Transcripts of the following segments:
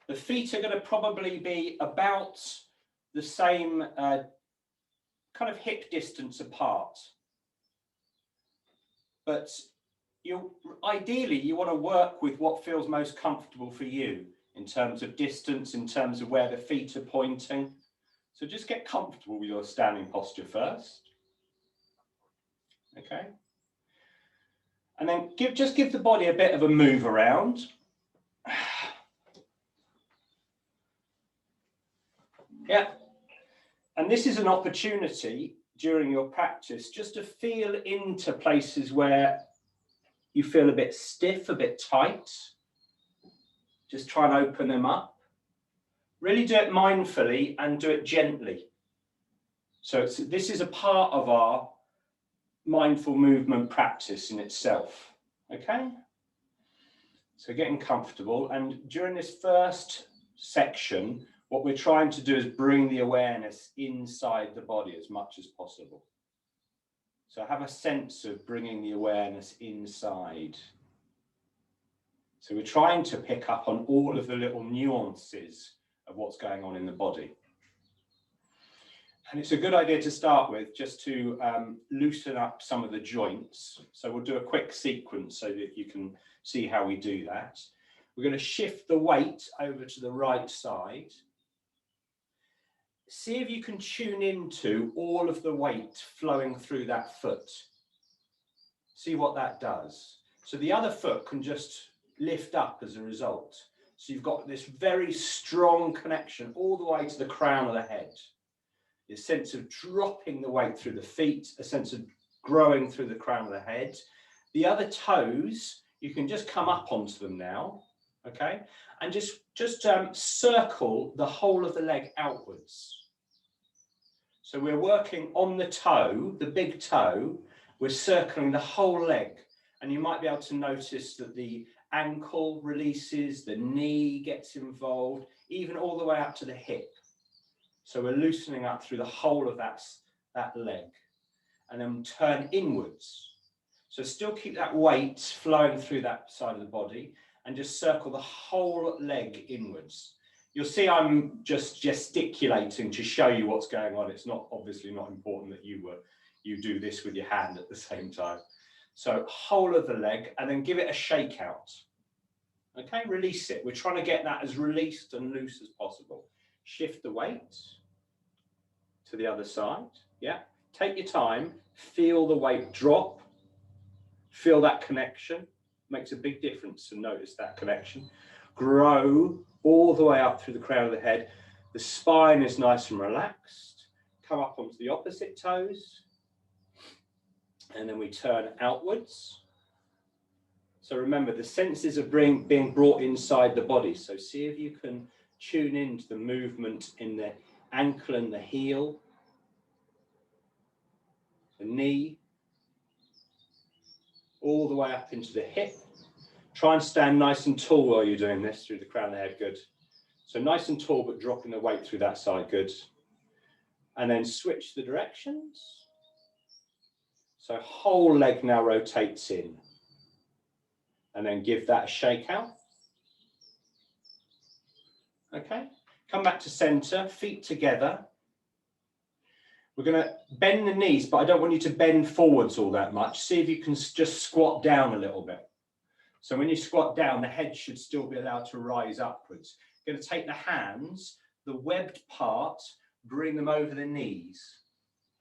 The feet are going to probably be about the same kind of hip distance apart. But ideally, you want to work with what feels most comfortable for you in terms of distance, in terms of where the feet are pointing. So just get comfortable with your standing posture first. Okay. And then just give the body a bit of a move around. Yeah. And this is an opportunity during your practice just to feel into places where you feel a bit stiff, a bit tight. Just try and open them up. Really do it mindfully and do it gently. So this is a part of our mindful movement practice in itself. Okay? So getting comfortable, and during this first section, what we're trying to do is bring the awareness inside the body as much as possible. So have a sense of bringing the awareness inside. So we're trying to pick up on all of the little nuances of what's going on in the body. And it's a good idea to start with just to loosen up some of the joints. So we'll do a quick sequence so that you can see how we do that. We're going to shift the weight over to the right side. See if you can tune into all of the weight flowing through that foot. See what that does. So the other foot can just lift up as a result. So you've got this very strong connection all the way to the crown of the head. A sense of dropping the weight through the feet, a sense of growing through the crown of the head. The other toes, you can just come up onto them now, okay? And just circle the whole of the leg outwards. So we're working on the toe, the big toe, we're circling the whole leg. And you might be able to notice that the ankle releases, the knee gets involved, even all the way up to the hip. So we're loosening up through the whole of that leg, and then turn inwards. So still keep that weight flowing through that side of the body and just circle the whole leg inwards. You'll see I'm just gesticulating to show you what's going on. It's obviously not important that you do this with your hand at the same time. So whole of the leg, and then give it a shake out. Okay, release it. We're trying to get that as released and loose as possible. Shift the weight to the other side. Yeah, take your time, feel the weight drop, feel that connection. Makes a big difference to notice that connection. Grow all the way up through the crown of the head. The spine is nice and relaxed. Come up onto the opposite toes. And then we turn outwards. So remember, the senses are being brought inside the body. So see if you can tune into the movement in the ankle and the heel, the knee, all the way up into the hip. Try and stand nice and tall while you're doing this through the crown of the head, good. So nice and tall, but dropping the weight through that side, good. And then switch the directions. So whole leg now rotates in. And then give that a shake out. Okay, come back to center, feet together. We're going to bend the knees, but I don't want you to bend forwards all that much. See if you can just squat down a little bit. So when you squat down, the head should still be allowed to rise upwards. You're going to take the hands, the webbed part, bring them over the knees.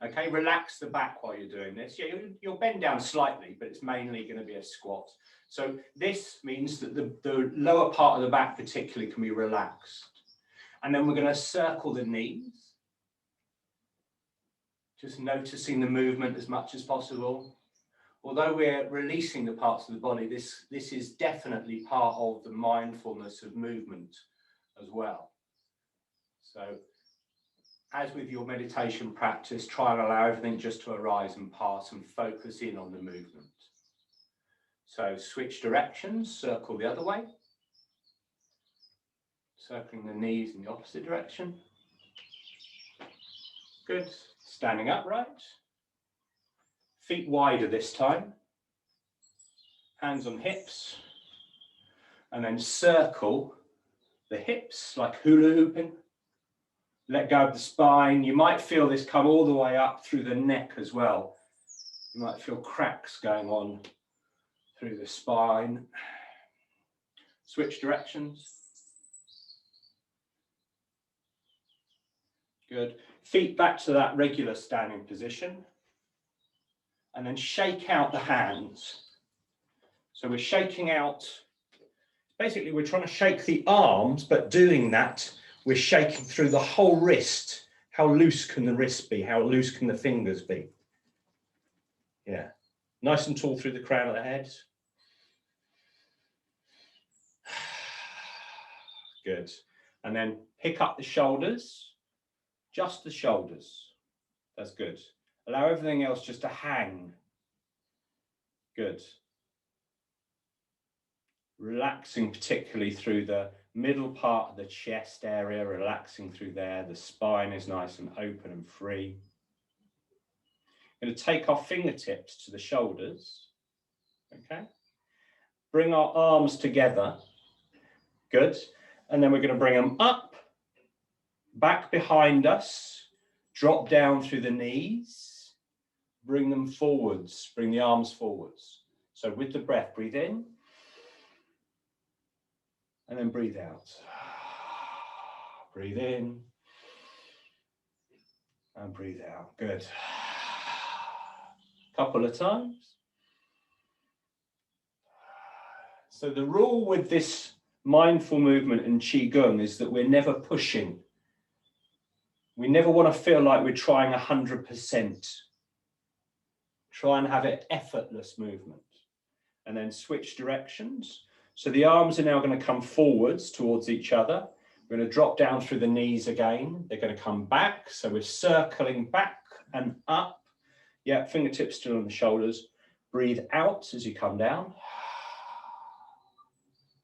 Okay, relax the back while you're doing this. Yeah, you'll bend down slightly, but it's mainly going to be a squat. So this means that the lower part of the back particularly can be relaxed. And then we're going to circle the knees. Just noticing the movement as much as possible. Although we're releasing the parts of the body, this is definitely part of the mindfulness of movement as well. So as with your meditation practice, try and allow everything just to arise and pass and focus in on the movement. So switch directions, circle the other way. Circling the knees in the opposite direction. Good. Standing upright. Feet wider this time. Hands on hips. And then circle the hips, like hula hooping. Let go of the spine. You might feel this come all the way up through the neck as well. You might feel cracks going on through the spine. Switch directions. Good. Feet back to that regular standing position. And then shake out the hands. So we're shaking out, basically we're trying to shake the arms, but doing that, we're shaking through the whole wrist. How loose can the wrist be? How loose can the fingers be? Yeah. Nice and tall through the crown of the head. Good. And then pick up the shoulders, just the shoulders. That's good. Allow everything else just to hang. Good. Relaxing particularly through the middle part of the chest area, relaxing through there. The spine is nice and open and free. We're going to take our fingertips to the shoulders. Okay. Bring our arms together. Good. And then we're going to bring them up, back behind us, drop down through the knees, bring them forwards, bring the arms forwards. So with the breath, breathe in, and then breathe out. Breathe in, and breathe out. Good. Couple of times. So the rule with this mindful movement in QiGong is that we're never pushing. We never want to feel like we're trying 100%. Try and have it effortless movement. And then switch directions. So the arms are now going to come forwards towards each other. We're going to drop down through the knees again. They're going to come back. So we're circling back and up. Yeah, fingertips still on the shoulders. Breathe out as you come down.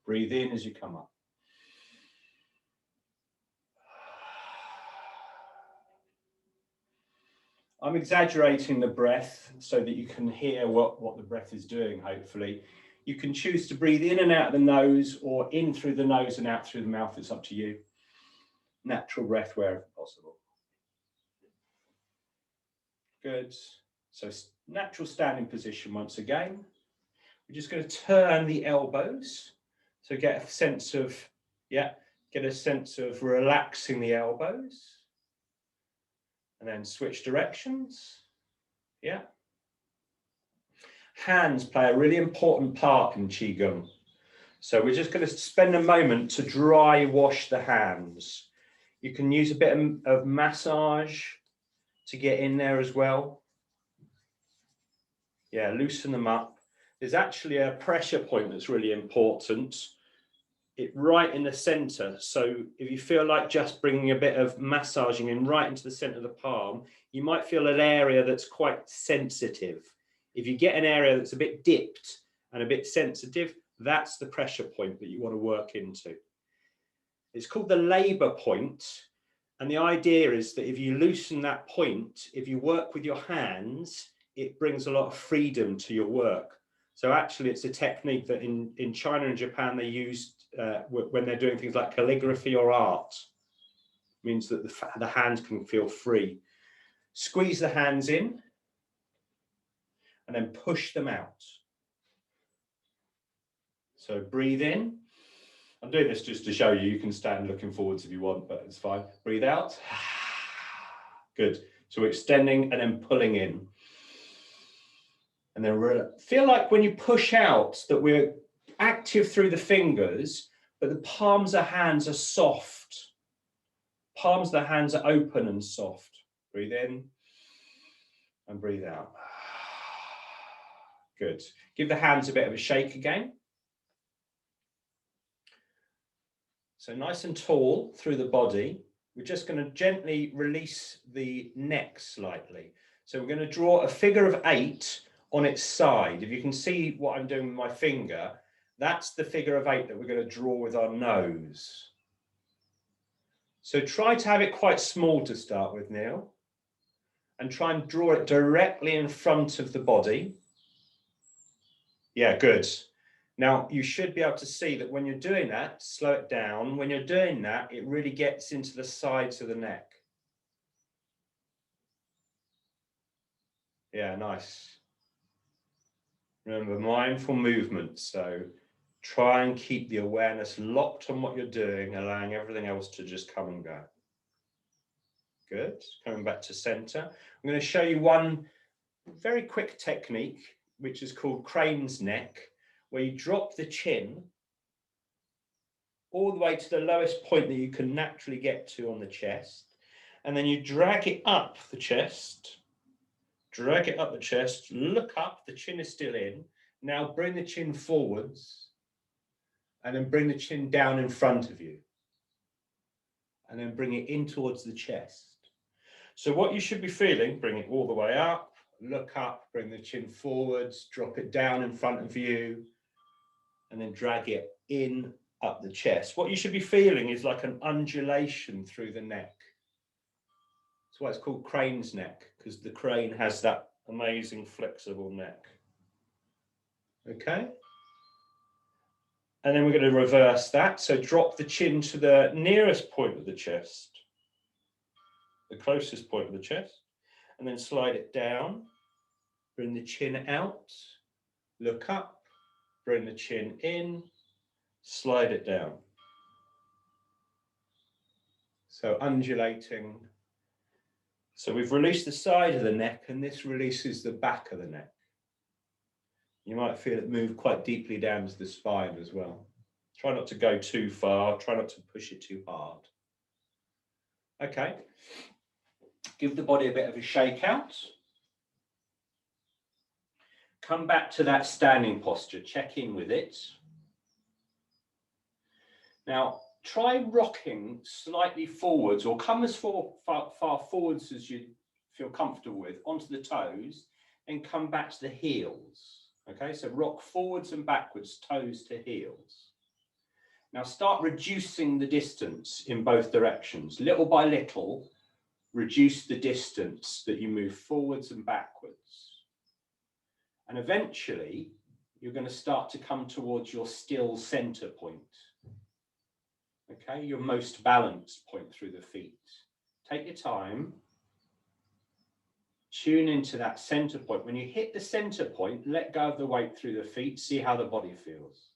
Breathe in as you come up. I'm exaggerating the breath so that you can hear what the breath is doing, hopefully. You can choose to breathe in and out of the nose or in through the nose and out through the mouth. It's up to you. Natural breath wherever possible. Good. So natural standing position once again. We're just going to turn the elbows. So get a sense of, relaxing the elbows. And then switch directions. Yeah. Hands play a really important part in QiGong. So we're just going to spend a moment to dry wash the hands. You can use a bit of massage to get in there as well. Yeah, loosen them up. There's actually a pressure point that's really important. Right in the center. So if you feel like just bringing a bit of massaging in right into the center of the palm, you might feel an area that's quite sensitive. If you get an area that's a bit dipped and a bit sensitive, that's the pressure point that you want to work into. It's called the labor point. And the idea is that if you loosen that point, if you work with your hands, it brings a lot of freedom to your work. So actually it's a technique that in China and Japan they use when they're doing things like calligraphy or art. It means that the hands can feel free. Squeeze the hands in and then push them out. So breathe in. I'm doing this just to show you. You can stand looking forwards if you want, but it's fine. Breathe out. Good. So we're extending and then pulling in. And then feel like when you push out that we're active through the fingers, but the palms of the hands are soft. Palms of the hands are open and soft. Breathe in and breathe out. Good. Give the hands a bit of a shake again. So nice and tall through the body. We're just going to gently release the neck slightly. So we're going to draw a figure of 8 on its side. If you can see what I'm doing with my finger, that's the figure of 8 that we're going to draw with our nose. So try to have it quite small to start with, Neil, and try and draw it directly in front of the body. Yeah, good. Now, you should be able to see that when you're doing that, slow it down. When you're doing that, it really gets into the sides of the neck. Yeah, nice. Remember, mindful movement. So try and keep the awareness locked on what you're doing, allowing everything else to just come and go. Good. Coming back to center. I'm going to show you one very quick technique, which is called crane's neck, where you drop the chin all the way to the lowest point that you can naturally get to on the chest. And then you drag it up the chest, look up, the chin is still in. Now bring the chin forwards and then bring the chin down in front of you. And then bring it in towards the chest. So what you should be feeling, bring it all the way up, look up, bring the chin forwards, drop it down in front of you, and then drag it in up the chest. What you should be feeling is like an undulation through the neck. That's why it's called crane's neck, because the crane has that amazing flexible neck. Okay? And then we're going to reverse that. So drop the chin to the nearest point of the chest, the closest point of the chest, and then slide it down. Bring the chin out, look up, bring the chin in, slide it down. So undulating. So we've released the side of the neck, and this releases the back of the neck. You might feel it move quite deeply down to the spine as well. Try not to go too far, try not to push it too hard. Okay. Give the body a bit of a shake out. Come back to that standing posture, check in with it. Now, try rocking slightly forwards, or come as far forwards as you feel comfortable with, onto the toes, and come back to the heels. Okay, so rock forwards and backwards, toes to heels. Now start reducing the distance in both directions. Little by little, reduce the distance that you move forwards and backwards. And eventually, you're going to start to come towards your still center point. Okay, your most balanced point through the feet. Take your time. Tune into that center point. When you hit the center point, let go of the weight through the feet. See how the body feels.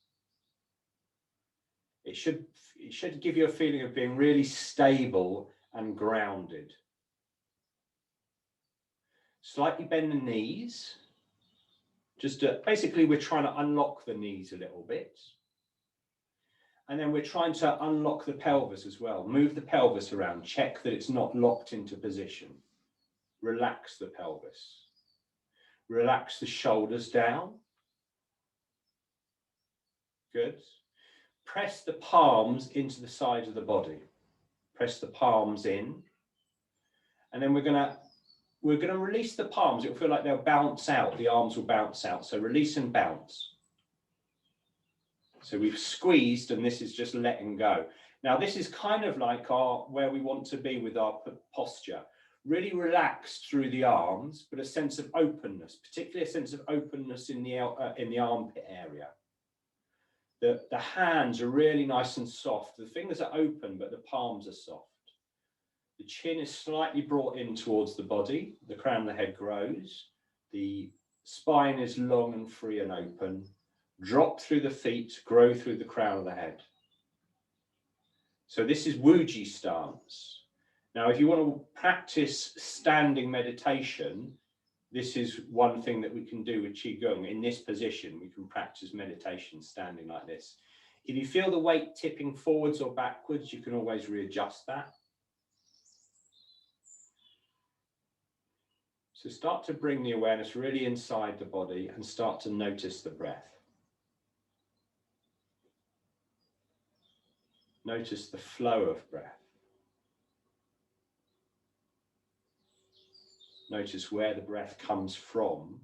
It should give you a feeling of being really stable and grounded. Slightly bend the knees. Basically, we're trying to unlock the knees a little bit. And then we're trying to unlock the pelvis as well. Move the pelvis around. Check that it's not locked into position. Relax the pelvis. Relax the shoulders down. Good. Press the palms into the side of the body. Press the palms in. And then we're going to release the palms. It'll feel like they'll bounce out. The arms will bounce out. So release and bounce. So we've squeezed, and this is just letting go. Now this is kind of like where we want to be with our posture. Really relaxed through the arms, but a sense of openness, particularly a sense of openness in the armpit area. The hands are really nice and soft. The fingers are open, but the palms are soft. The chin is slightly brought in towards the body. The crown of the head grows. The spine is long and free and open. Drop through the feet, grow through the crown of the head. So this is Wuji stance. Now, if you want to practice standing meditation, this is one thing that we can do with QiGong. In this position, we can practice meditation standing like this. If you feel the weight tipping forwards or backwards, you can always readjust that. So start to bring the awareness really inside the body and start to notice the breath. Notice the flow of breath. Notice where the breath comes from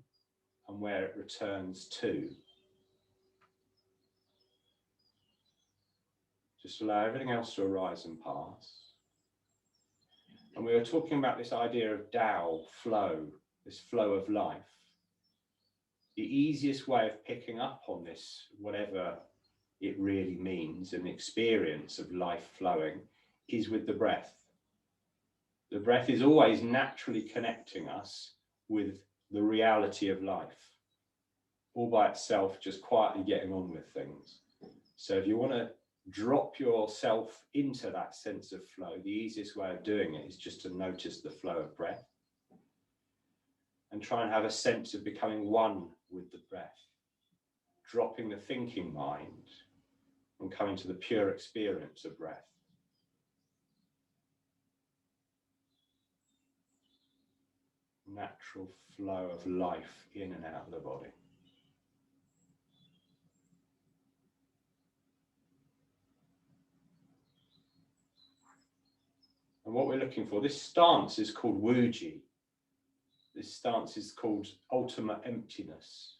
and where it returns to. Just allow everything else to arise and pass. And we were talking about this idea of Tao, flow, this flow of life. The easiest way of picking up on this, whatever it really means, an experience of life flowing, is with the breath. The breath is always naturally connecting us with the reality of life, all by itself, just quietly getting on with things. So if you want to drop yourself into that sense of flow, the easiest way of doing it is just to notice the flow of breath and try and have a sense of becoming one with the breath, dropping the thinking mind and coming to the pure experience of breath. Natural flow of life in and out of the body. And what we're looking for, this stance is called Wuji. This stance is called ultimate emptiness.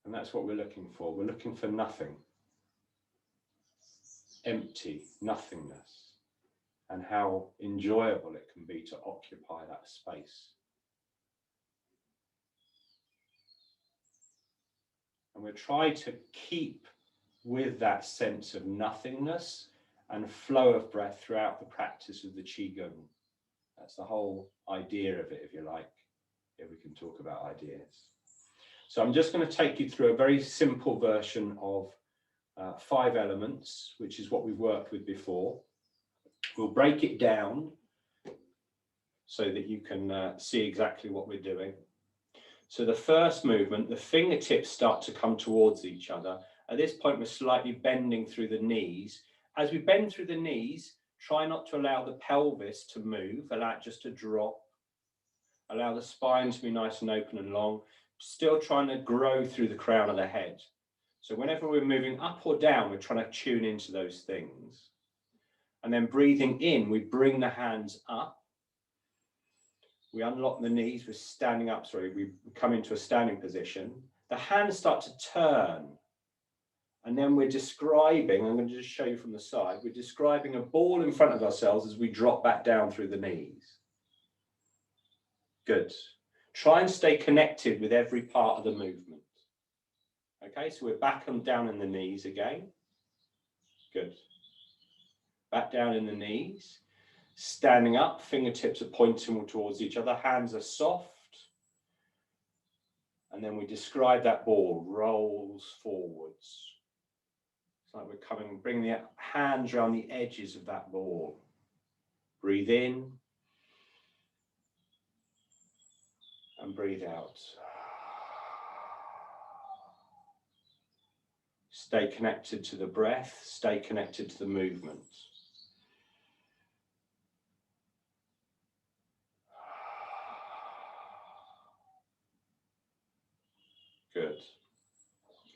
And that's what we're looking for. We're looking for nothing. Empty, nothingness. And how enjoyable it can be to occupy that space. And we'll try to keep with that sense of nothingness and flow of breath throughout the practice of the QiGong. That's the whole idea of it, if you like, if we can talk about ideas. So I'm just going to take you through a very simple version of 5 elements, which is what we've worked with before. We'll break it down so that you can see exactly what we're doing. So the first movement, the fingertips start to come towards each other. At this point, we're slightly bending through the knees. As we bend through the knees, try not to allow the pelvis to move, allow it just to drop. Allow the spine to be nice and open and long, still trying to grow through the crown of the head. So whenever we're moving up or down, we're trying to tune into those things. And then breathing in, we bring the hands up. We unlock the knees, we're standing up, we come into a standing position. The hands start to turn. And then we're describing, I'm going to just show you from the side, we're describing a ball in front of ourselves as we drop back down through the knees. Good. Try and stay connected with every part of the movement. Okay, so we're back and down in the knees again. Good. Back down in the knees. Standing up, fingertips are pointing towards each other, hands are soft. And then we describe that ball, rolls forwards. It's like we're coming, bring the hands around the edges of that ball. Breathe in. And breathe out. Stay connected to the breath, stay connected to the movement. Good.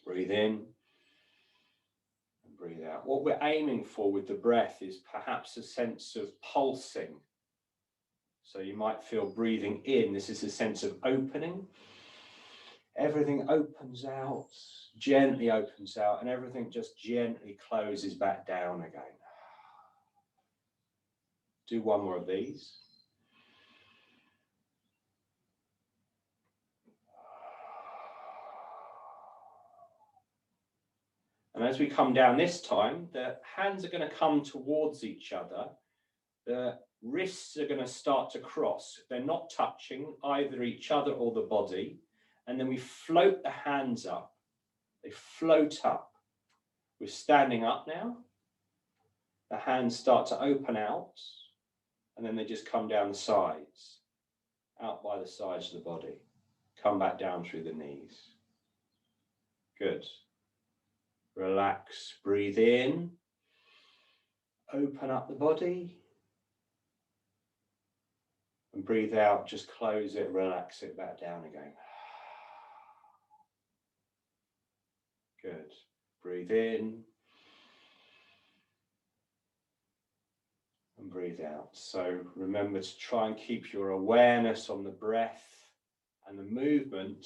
Breathe in and breathe out. What we're aiming for with the breath is perhaps a sense of pulsing. So you might feel breathing in, this is a sense of opening. Everything opens out, gently opens out, and everything just gently closes back down again. Do one more of these. And as we come down this time, the hands are going to come towards each other. The wrists are going to start to cross. They're not touching either each other or the body. And then we float the hands up. They float up. We're standing up now. The hands start to open out. And then they just come down the sides, out by the sides of the body. Come back down through the knees. Good. Relax, breathe in. Open up the body. And breathe out, just close it, relax it back down again. Good. Breathe in. And breathe out. So remember to try and keep your awareness on the breath and the movement,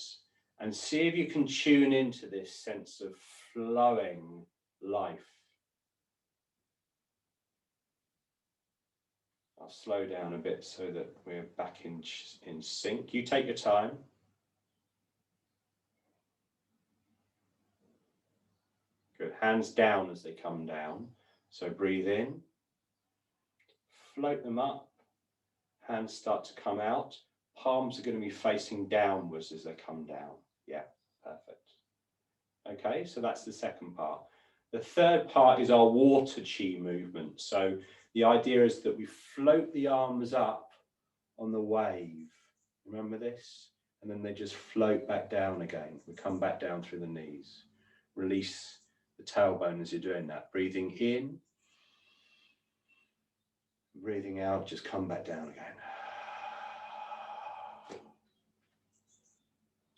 and see if you can tune into this sense of flowing life. I'll slow down a bit so that we're back in sync. You take your time. Good. Hands down as they come down. So breathe in, float them up, hands start to come out. Palms are going to be facing downwards as they come down. Yeah, perfect. Okay, so that's the second part. The third part is our water chi movement. So the idea is that we float the arms up on the wave. Remember this? And then they just float back down again. We come back down through the knees. Release the tailbone as you're doing that. Breathing in. Breathing out, just come back down again.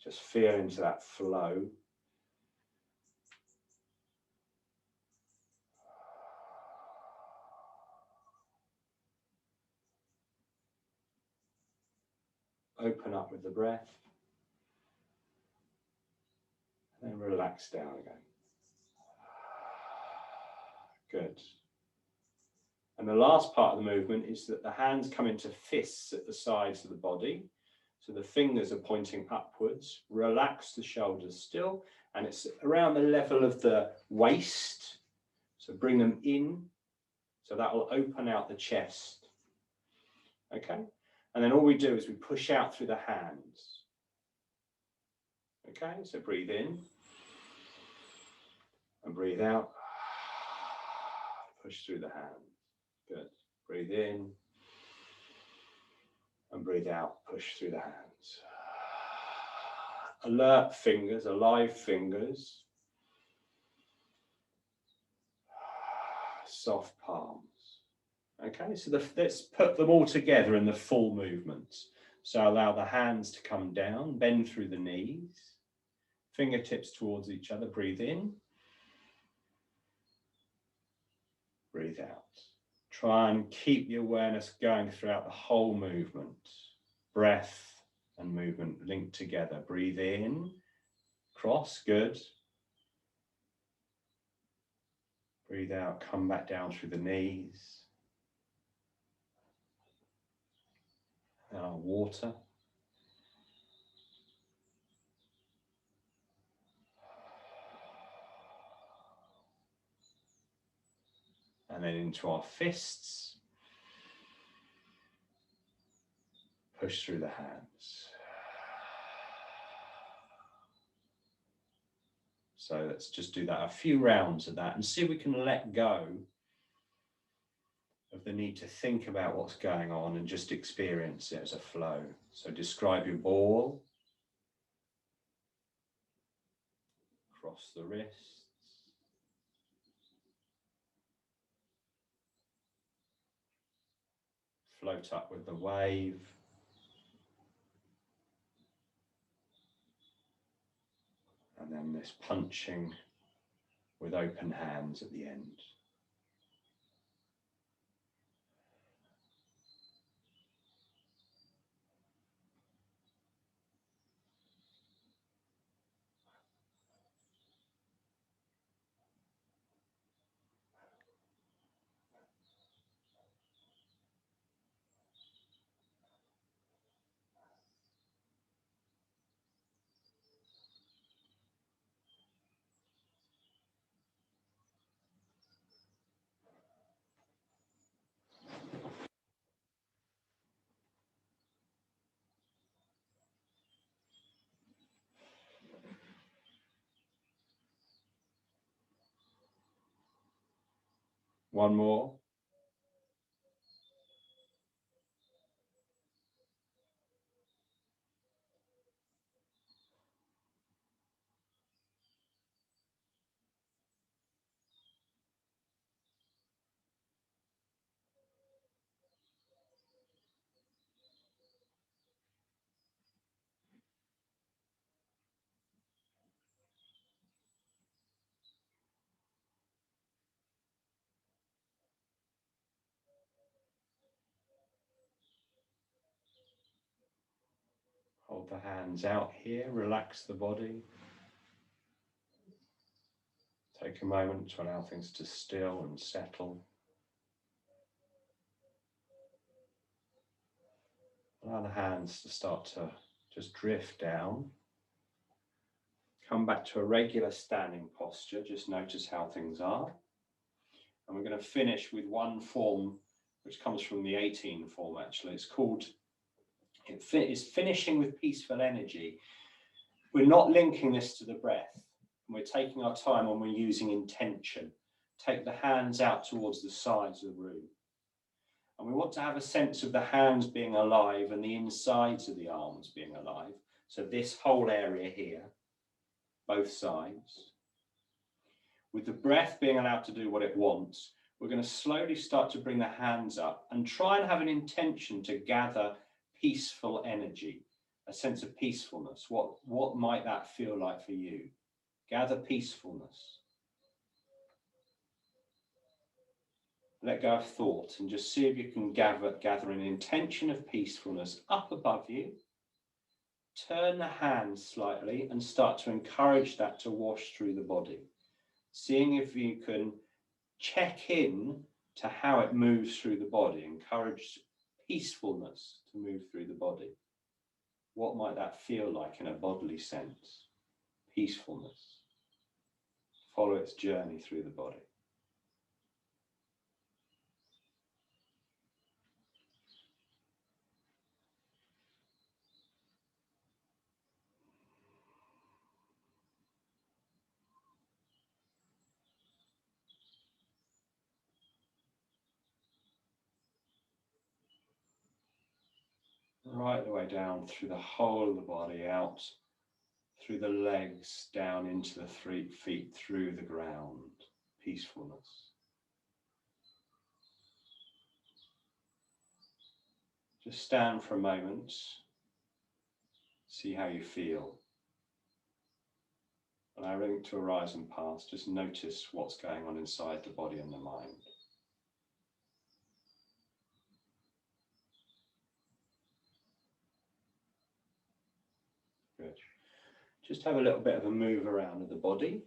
Just feel into that flow. Open up with the breath. And then relax down again. Good. And the last part of the movement is that the hands come into fists at the sides of the body. So the fingers are pointing upwards. Relax the shoulders still. And it's around the level of the waist. So bring them in. So that will open out the chest. Okay. And then all we do is we push out through the hands. Okay. So breathe in. And breathe out. Push through the hands. Good. Breathe in. And breathe out. Push through the hands. Alert fingers, alive fingers. Soft palms. Okay, so let's put them all together in the full movement. So allow the hands to come down, bend through the knees, fingertips towards each other, breathe in, breathe out. Try and keep the awareness going throughout the whole movement. Breath and movement linked together. Breathe in, cross, good. Breathe out, come back down through the knees. Now water. And then into our fists. Push through the hands. So let's just do that, a few rounds of that, and see if we can let go of the need to think about what's going on and just experience it as a flow. So describe your ball. Cross the wrists. Float up with the wave. And then this punching with open hands at the end. One more. Hold the hands out here, relax the body. Take a moment to allow things to still and settle. Allow the hands to start to just drift down. Come back to a regular standing posture. Just notice how things are. And we're going to finish with one form which comes from the 18 form actually. It's called, it's finishing with peaceful energy. We're not linking this to the breath. We're taking our time when we're using intention. Take the hands out towards the sides of the room. And we want to have a sense of the hands being alive and the insides of the arms being alive. So this whole area here, both sides. With the breath being allowed to do what it wants, we're going to slowly start to bring the hands up and try and have an intention to gather peaceful energy, a sense of peacefulness. What might that feel like for you? Gather peacefulness. Let go of thought and just see if you can gather an intention of peacefulness up above you. Turn the hands slightly and start to encourage that to wash through the body. Seeing if you can check in to how it moves through the body. Encourage peacefulness to move through the body. What might that feel like in a bodily sense? Peacefulness. Follow its journey through the body. Right the way down through the whole of the body, out through the legs, down into the 3 feet, through the ground. Peacefulness. Just stand for a moment. See how you feel. Allow everything to arise and pass. Just notice what's going on inside the body and the mind. Good. Just have a little bit of a move around of the body.